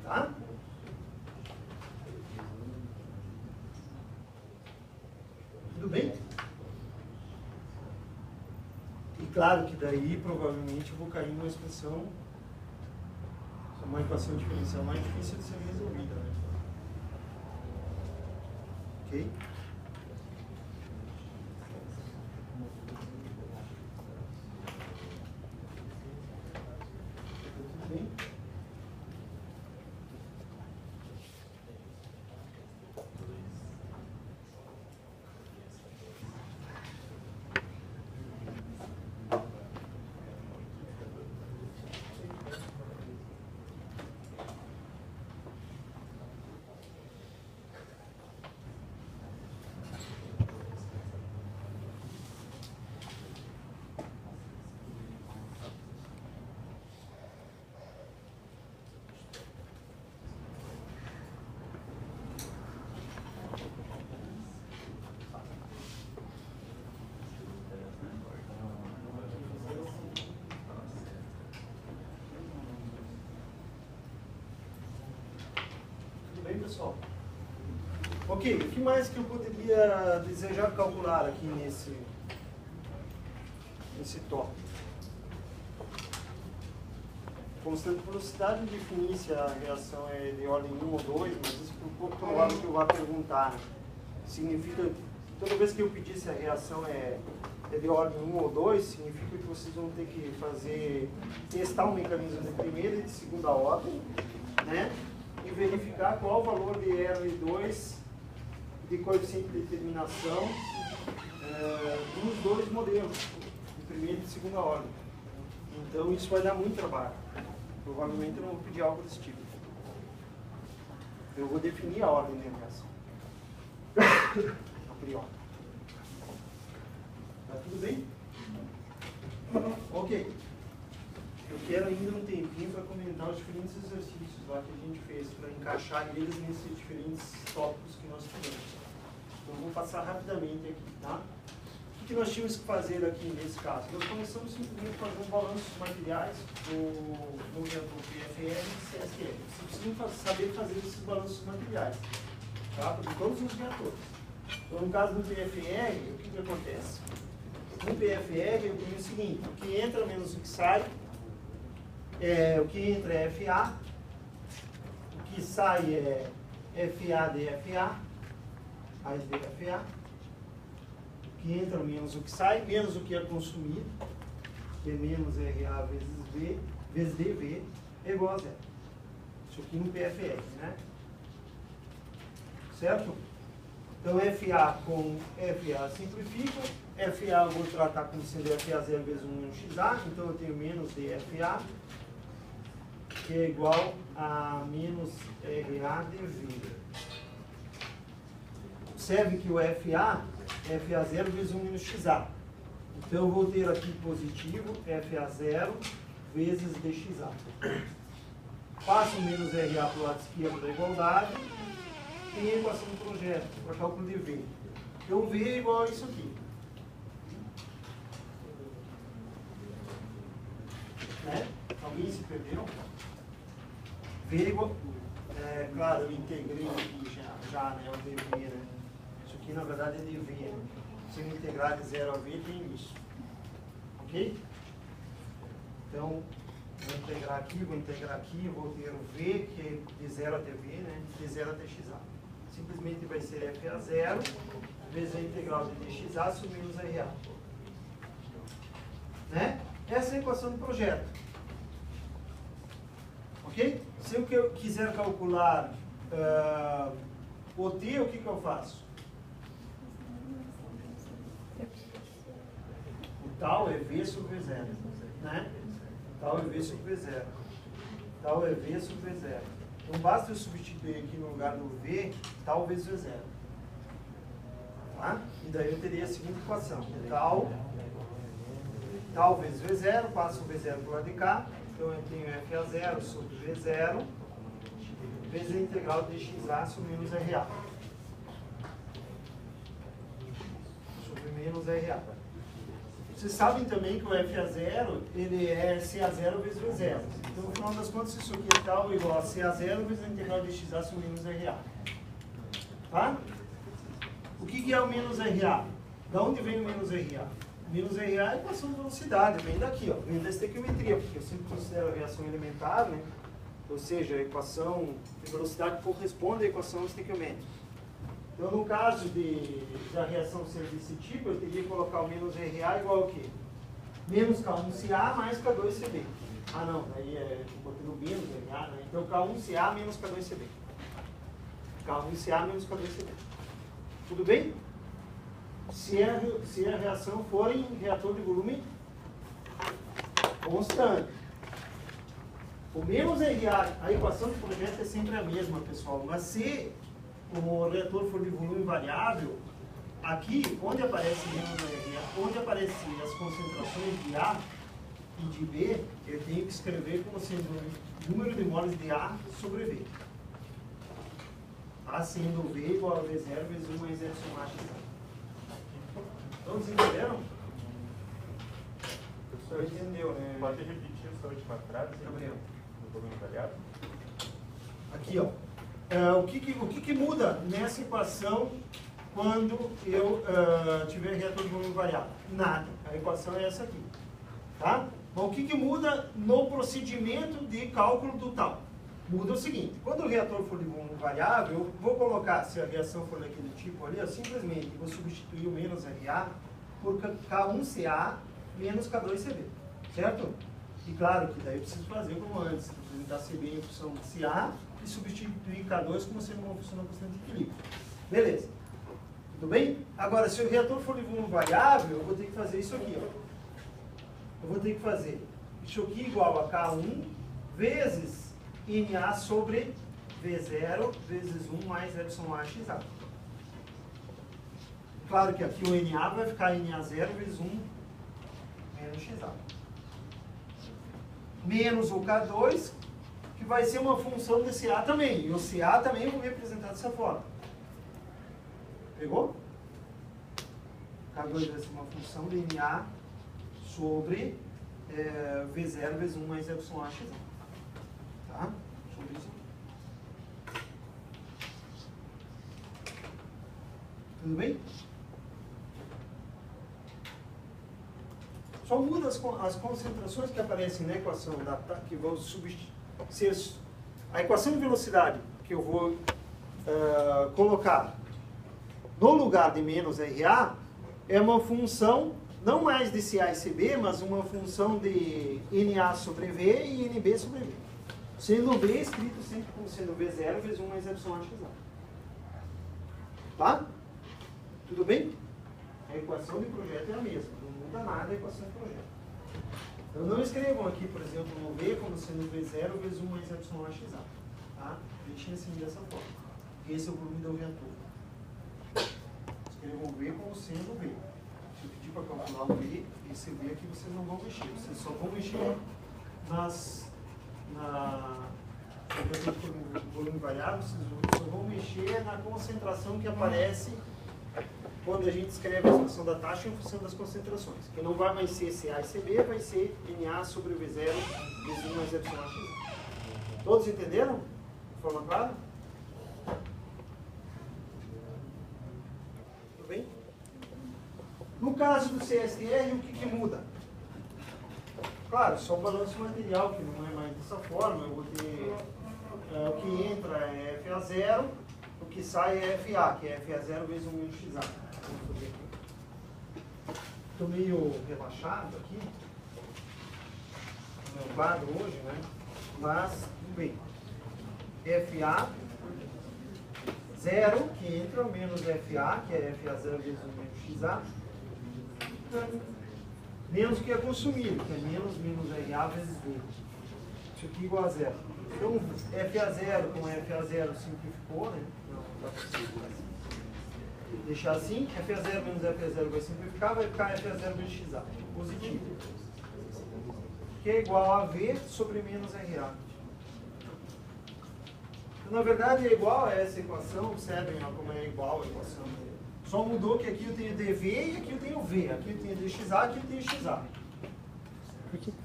Tá? Tudo bem? E claro que daí provavelmente eu vou cair numa expressão, uma equação diferencial mais difícil de ser resolvida, né? Ok? Tudo bem? Pessoal. Ok, o que mais que eu poderia desejar calcular aqui nesse tópico? Constante velocidade definir se a reação é de ordem 1 ou 2, mas isso é um pouco provável que eu vá perguntar. Significa, toda vez que eu pedir se a reação é de ordem 1 ou 2, significa que vocês vão ter que testar um mecanismo de primeira e de segunda ordem, né? E verificar qual o valor de R2 de coeficiente de determinação dos dois modelos, de primeira e de segunda ordem. Então isso vai dar muito trabalho. Provavelmente eu não vou pedir algo desse tipo. Eu vou definir a ordem de reação. A priori. Tá tudo bem? Ok. Eu quero ainda um tempinho para comentar os diferentes exercícios lá que a gente fez, para encaixar eles nesses diferentes tópicos que nós tivemos. Então, eu vou passar rapidamente aqui, tá? O que nós tínhamos que fazer aqui nesse caso? Nós começamos simplesmente a fazer um balanço dos materiais no reator PFR e CSR. Vocês precisam saber fazer esses balanços materiais, tá? De todos os reatores. Então, no caso do PFR, o que acontece? No PFR, eu tenho o seguinte: o que entra menos o que sai. O que entra é FA, o que sai é FA de FA, mais DFA, o que entra menos o que sai, menos o que é consumido, que é menos RA vezes V, vezes DV, é igual a zero. Isso aqui no PFR, né? Certo? Então FA com FA simplifica, FA eu vou tratar como sendo FA0 vezes 1 menos XA, então eu tenho menos DFA, que é igual a menos RA dV. Observe que o FA é FA0 vezes 1 menos XA. Então eu vou ter aqui positivo FA0 vezes dXA. Passo o menos RA para o lado esquerdo da igualdade e a equação do projeto para cálculo de V. Então V é igual a isso aqui. Né? Alguém se perdeu? V é igual... claro, eu integrei aqui já, né? O dv, né? Isso aqui na verdade é dv, né? Se eu integrar de 0 a v, tem isso. Ok? Então, vou integrar aqui, vou ter o v, que é de 0 até v, né? De 0 até xa. Simplesmente vai ser f a 0 vezes a integral de dxa sobre menos RA. Né? Essa é a equação do projeto. Ok? Se eu quiser calcular o t, o que eu faço? O tal é v sobre v0. Né? Tal é v sobre v0. Tal é v sobre v0. Então basta eu substituir aqui no lugar do v, tal vezes v0. Tá? E daí eu teria a seguinte equação. Tal vezes v0, passo o v0 para o lado de cá. Então eu tenho f a 0 sobre v0 vezes a integral de xa sobre menos RA. Sobre menos RA. Vocês sabem também que o f a 0 ele é ca0 vezes v0. Então no final das contas isso aqui é tal igual a ca0 vezes a integral de xa sobre menos RA. Tá? O que é o menos RA? Da onde vem o menos RA? Menos RA é a equação de velocidade, vem daqui, ó, vem da estequiometria, porque eu sempre considero a reação elementar, né? Ou seja, a equação de velocidade corresponde à equação estequiométrica. Então, no caso da reação ser desse tipo, eu teria que colocar o menos RA igual ao quê? Menos K1CA mais K2CB. Ah, não, daí botei no menos RA, né? Então, K1CA menos K2CB. K1CA menos K2CB. Tudo bem? Se a reação for em reator de volume constante. O menos RA, a equação do projeto é sempre a mesma, pessoal. Mas se o reator for de volume variável, aqui, onde aparece menos RA, onde aparecem as concentrações de A e de B, eu tenho que escrever como sendo o número de moles de A sobre V. A sendo V igual a V0 vezes 1 mais epsilon H. Todos entenderam? Professor, entendeu, né? Pode repetir essa última frase? Gabriel. Do volume variável? Aqui, ó. O que muda nessa equação quando eu tiver reator de volume variável? Nada. A equação é essa aqui. Tá? Bom, o que muda no procedimento de cálculo do tal? Muda o seguinte, quando o reator for de volume variável, eu vou colocar, se a reação for daquele tipo ali, eu simplesmente vou substituir o menos RA por K1CA menos K2CB, certo? E claro que daí eu preciso fazer como antes, representar CB em função de CA e substituir K2 como sendo uma função da constante de equilíbrio. Beleza. Tudo bem? Agora, se o reator for de volume variável, eu vou ter que fazer isso aqui, ó. Eu vou ter que fazer isso aqui igual a K1 vezes NA sobre V0 vezes 1 mais epsilon A xa. Claro que aqui o NA vai ficar NA0 vezes 1 menos xa. Menos o K2, que vai ser uma função de CA também. E o CA também eu vou representar dessa forma. Pegou? K2 vai ser uma função de NA sobre V0 vezes 1 mais epsilon A xa. Tá? Sobre isso aqui. Tudo bem? Só muda as concentrações que aparecem na equação que vão substituir. A equação de velocidade que eu vou colocar no lugar de menos RA é uma função não mais de CA e CB, mas uma função de NA sobre V e NB sobre V. Sendo V escrito sempre como sendo V0 vezes 1 mais epsilon xa. Tá? Tudo bem? A equação de projeto é a mesma, não muda nada a equação de projeto. Então não escrevam aqui, por exemplo, no V como sendo V0 vezes 1 mais epsilon xa. Tá? Deixem assim dessa forma. Esse é o volume do reator. Escrevam V como sendo V. Se eu pedir para calcular o V, esse V aqui vocês não vão mexer. Vocês só vão mexer no volume variável, vocês só vão mexer na concentração que aparece quando a gente escreve a expressão da taxa em função das concentrações. Que não vai mais ser CA e CB, vai ser NA sobre o V0 vezes 1 mais epsilon x. Todos entenderam? De forma clara? Tudo bem? No caso do CSTR, o que muda? Claro, só o balanço material, que não é mais dessa forma. Eu vou ter o que entra é FA0, o que sai é FA, que é FA0 vezes 1 menos XA. Estou meio relaxado aqui no meu quadro hoje, né? Mas, tudo bem. FA 0, que entra, menos FA, que é FA0 vezes 1 menos XA. Menos o que é consumido, que é menos RA vezes V. Isso aqui igual a zero. Então, FA0 com FA0 simplificou, né? Não dá para deixar assim. FA0 menos FA0 vai simplificar, vai ficar FA0 vezes XA. Positivo. Que é igual a V sobre menos RA. Então, na verdade, é igual a essa equação. Observem como é igual a equação. Só mudou que aqui eu tenho dV e aqui eu tenho V. Aqui eu tenho dXA, aqui eu tenho XA.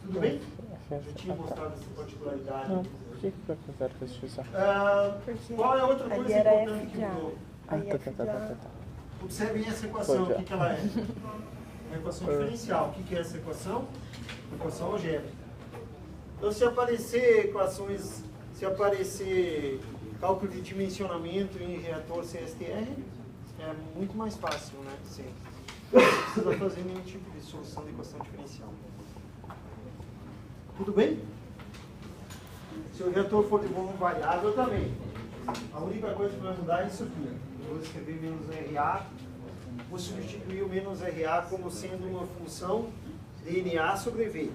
Tudo bem? Eu tinha mostrado essa particularidade. Não, por que o FA0 fez XA? Qual é a outra coisa importante que mudou? Tá. Observem essa equação, o que ela é? Uma equação diferencial. O que é essa equação? Uma equação algébrica. Então, se aparecer cálculo de dimensionamento em reator CSTR, é muito mais fácil, né? Sim. Não precisa fazer nenhum tipo de solução de equação diferencial. Tudo bem? Se o reator for de volume variável, também. A única coisa que vai mudar é isso aqui. Eu vou escrever menos RA, vou substituir o menos RA como sendo uma função de NA sobre V,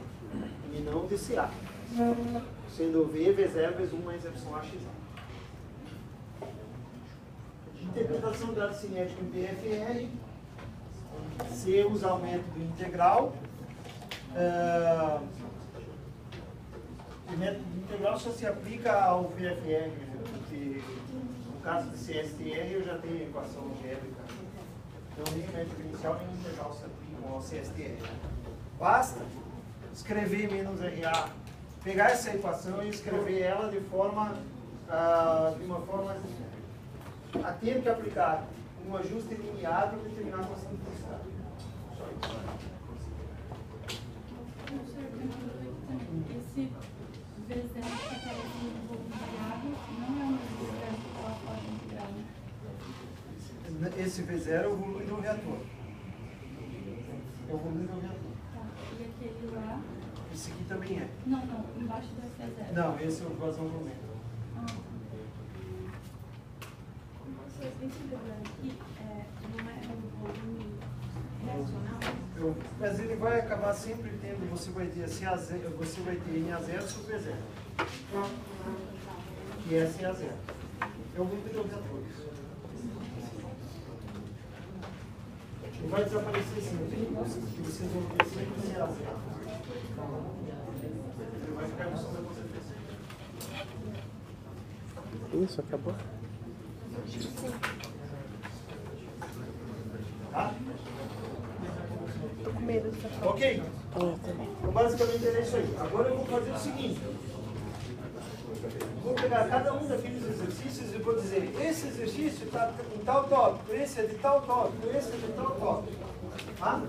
e não de CA. Sendo V, V0 vezes 1 mais epsilon XA. Interpretação do dado cinético em PFR. Se usar o método integral. O método integral só se aplica ao PFR, porque no caso do CSTR eu já tenho a equação algébrica. Então nem o método inicial nem o integral se aplicam ao CSTR. Basta escrever menos RA, pegar essa equação e escrever ela de uma forma a ter que aplicar um ajuste linear para determinar a equação de velocidade. Só isso. Esse V0 que aparece no volume variável não é uma velocidade que ela pode integrar, né? Esse V0 é o volume do reator. É o volume do reator. Tá. E aquele lá? Esse aqui também é. Não, embaixo do FA0. Não, esse é o vazão volumétrico. Vocês têm que lembrar aqui, não é um volume reacional? Mas ele vai acabar sempre tendo, você vai ter CA0, você vai ter NA0 sobre V0. Que é CA0. É o volume do reator. Ele vai desaparecer sempre. E vocês vão ter sempre CA0. Ele vai ficar no som da concentração. Isso, acabou. Tá? Tô com medo dessa prova. Ok? Então, basicamente é isso aí. Agora eu vou fazer o seguinte. Vou pegar cada um daqueles exercícios e vou dizer, esse exercício está em tal tópico, esse é de tal tópico, esse é de tal tópico. Tá?